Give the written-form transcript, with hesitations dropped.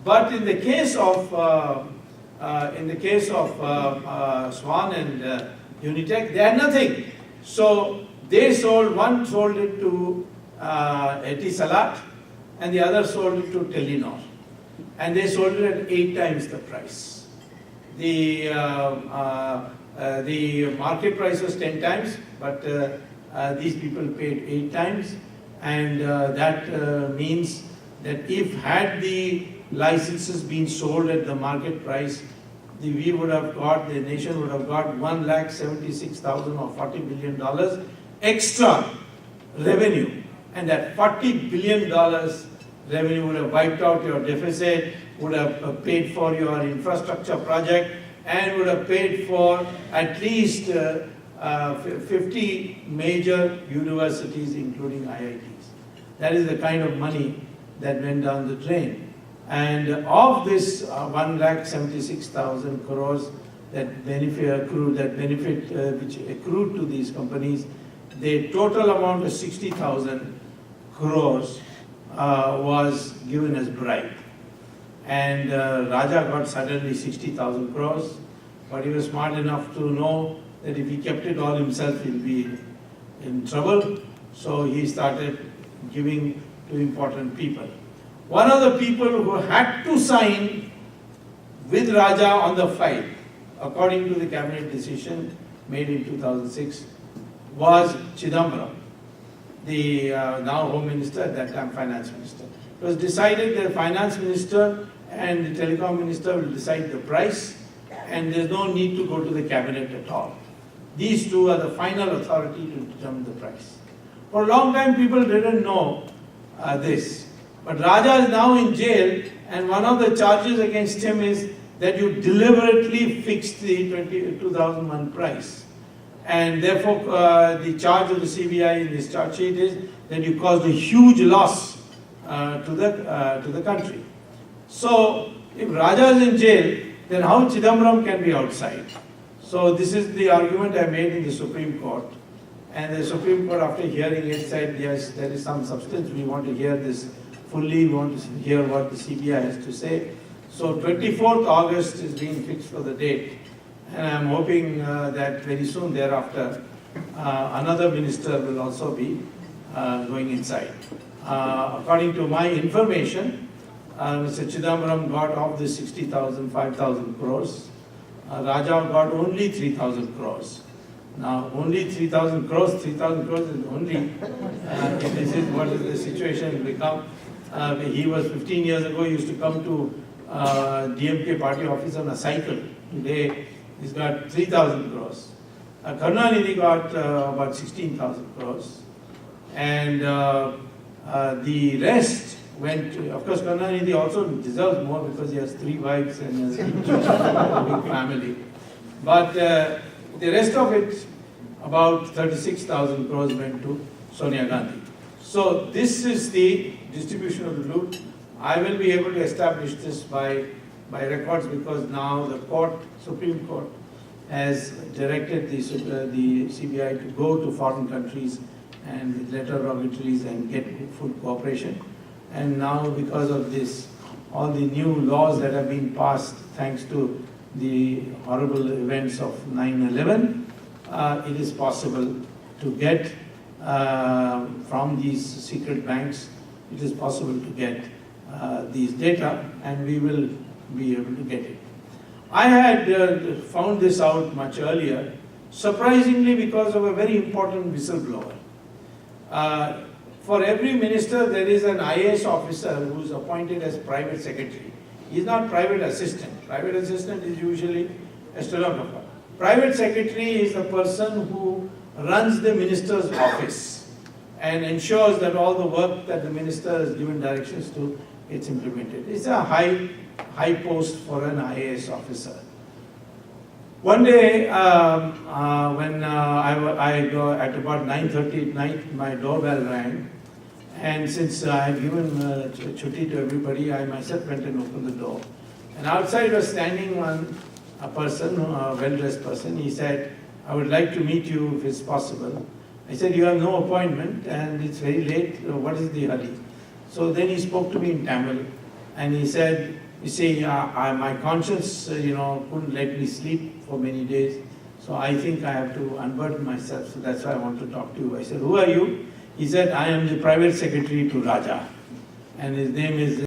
But in the case of Swan and Unitech, they had nothing. So they one sold it to Etisalat, and the other sold it to Telenor, and they sold it at 8 times the price. The market price was 10 times, but these people paid 8 times, and that means that if had the licenses been sold at the market price, the nation would have got 1,76,000 or $40 billion extra revenue, and that $40 billion revenue would have wiped out your deficit, would have paid for your infrastructure project, and would have paid for at least 50 major universities, including IITs. That is the kind of money that went down the drain. And of this 1,76,000 crores which accrued to these companies, the total amount of 60,000 crores was given as bribe. And Raja got suddenly 60,000 crores, but he was smart enough to know that if he kept it all himself, he'll be in trouble. So he started giving to important people. One of the people who had to sign with Raja on the file, according to the cabinet decision made in 2006, was Chidambaram, the now Home Minister, at that time Finance Minister. It was decided that the Finance Minister and the Telecom Minister will decide the price, and there's no need to go to the cabinet at all. These two are the final authority to determine the price. For a long time, people didn't know this. But Raja is now in jail, and one of the charges against him is that you deliberately fixed the 2001 price. And therefore, the charge of the CBI in this charge sheet is that you caused a huge loss to the country. So, if Raja is in jail, then how Chidambaram can be outside? So, this is the argument I made in the Supreme Court. And the Supreme Court, after hearing it, said, yes, there is some substance, we want to hear this fully, we want to hear what the CBI has to say. So 24th August is being fixed for the date, and I'm hoping that very soon thereafter another minister will also be going inside. According to my information, Mr. Chidambaram got of the 60,000, 5,000 crores. Raja got only 3,000 crores. Now, only 3,000 crores is only, this is what is the situation become. He was 15 years ago, he used to come to DMK party office on a cycle. Today, he's got 3,000 crores. Karunanidhi got about 16,000 crores. And the rest went to, of course, Karunanidhi also deserves more because he has 3 wives and a big family. But the rest of it, about 36,000 crores went to Sonia Gandhi. So this is the distribution of the loot. I will be able to establish this by records because now the Supreme Court has directed the CBI to go to foreign countries and with letter of obituaries and get full cooperation. And now because of this, all the new laws that have been passed thanks to the horrible events of 9/11, it is possible to get from these secret banks, it is possible to get these data, and we will be able to get it. I had found this out much earlier, surprisingly because of a very important whistleblower. For every minister, there is an IAS officer who is appointed as private secretary. He is not private assistant. Private assistant is usually a stenographer. Private secretary is the person who runs the minister's office and ensures that all the work that the minister has given directions to gets implemented. It's a high post for an IAS officer. One day, when I go at about 9:30 at night, my doorbell rang, and since I had given chutti to everybody, I myself went and opened the door. And outside was standing a person, a well-dressed person. He said, "I would like to meet you if it's possible." I said, "You have no appointment and it's very late. What is the hurry?" So then he spoke to me in Tamil, And he said, you see, my conscience, couldn't let me sleep for many days. So I think I have to unburden myself. So that's why I want to talk to you. I said, who are you? He said, I am the private secretary to Raja. And his name is